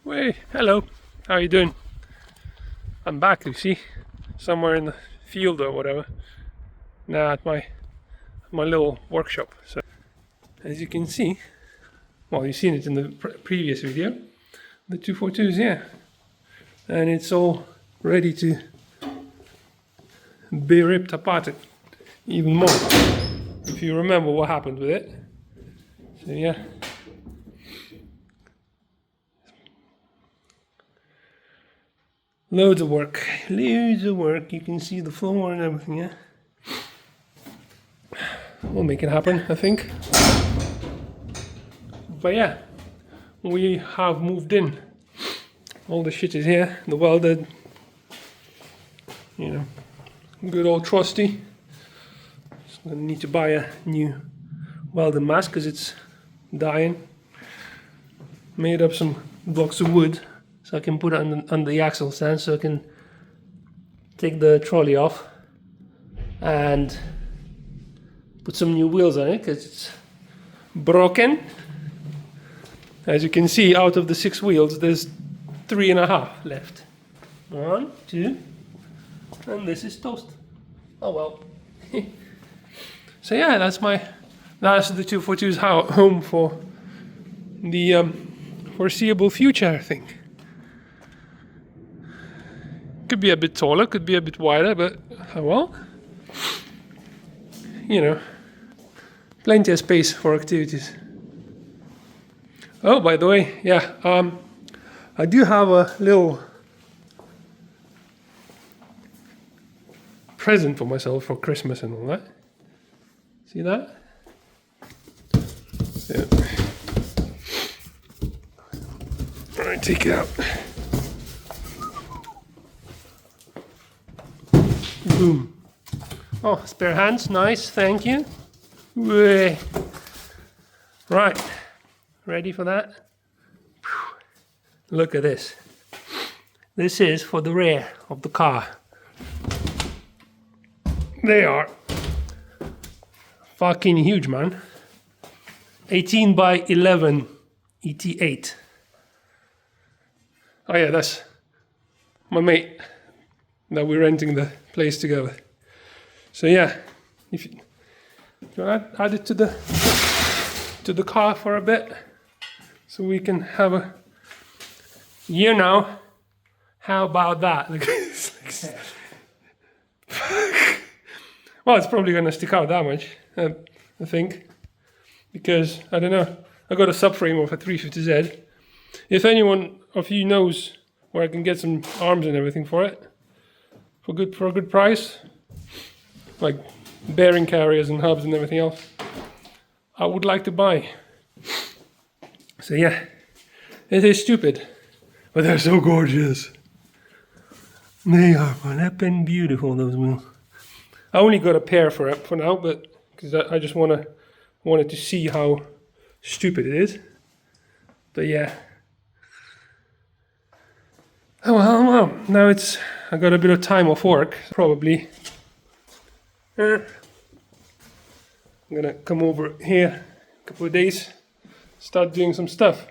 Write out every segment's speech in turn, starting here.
Hey, hello. How are you doing? I'm back, you see, somewhere in the field or whatever. Now at my little workshop. So, as you can see, well, you've seen it in the previous video, the 242s, yeah, and it's all ready to be ripped apart even more. If you remember what happened with it. So yeah. Loads of work. You can see the floor and everything, yeah? We'll make it happen, I think. But yeah, we have moved in. All the shit is here, the welded, good old trusty. So I'm gonna need to buy a new welded mask because it's dying. Made up some blocks of wood so I can put it on the axle stand so I can take the trolley off and put some new wheels on it because it's broken. As you can see, out of the 6 wheels there's 3.5 left. 1, 2, and this is toast. Oh well. So yeah, that's the 242's home for the foreseeable future, I think. Could be a bit taller, could be a bit wider, but well, plenty of space for activities. Oh, by the way, yeah, I do have a little present for myself for Christmas and all that. See that? Yeah. Alright, take it out. Boom. Oh, spare hands, nice, thank you. Right, ready for that? Look at this. This is for the rear of the car. They are fucking huge, man. 18 by 11 ET8. Oh yeah, that's my mate that we're renting the place together. So yeah, if you want to add it to the car for a bit, so we can have a year now. How about that? Well, it's probably gonna stick out that much, I think, because I don't know. I got a subframe of a 350Z. If anyone of you knows where I can get some arms and everything for it, for a good price, like bearing carriers and hubs and everything else, I would like to buy. So yeah, it is stupid, but they're so gorgeous. They are flippin' beautiful, those wheels. I only got a pair for now, but because I just wanted to see how stupid it is. But yeah. Oh well, now I got a bit of time off work, probably. I'm gonna come over here a couple of days, start doing some stuff.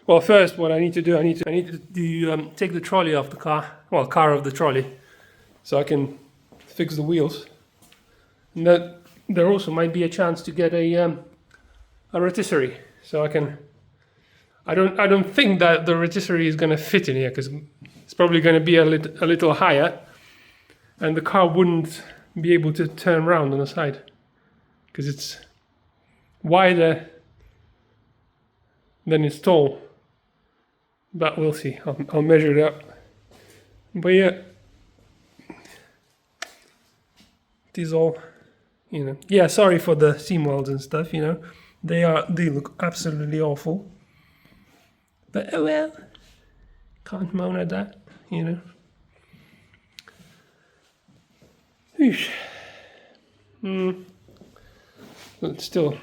Well, first, what I need to do, I need to take the trolley off the car, car of the trolley, so I can fix the wheels. And that there also might be a chance to get a rotisserie, so I can. I don't think that the rotisserie is gonna fit in here because it's probably gonna be a little higher, and the car wouldn't be able to turn around on the side because it's wider than it's tall. But we'll see. I'll measure it up. But yeah, it is all, Yeah, sorry for the seam welds and stuff. They look absolutely awful. But oh well, can't moan at that. Eesh. But still,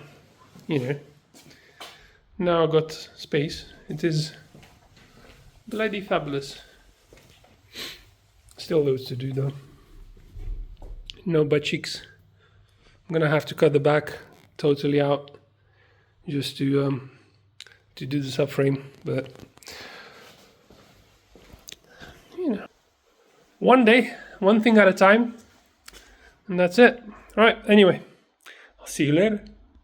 now I've got space. It is bloody fabulous. Still loads to do though. No butt cheeks. I'm gonna have to cut the back totally out just to do the subframe, but you know, one day, one thing at a time, and that's it. All right, anyway, I'll see you later.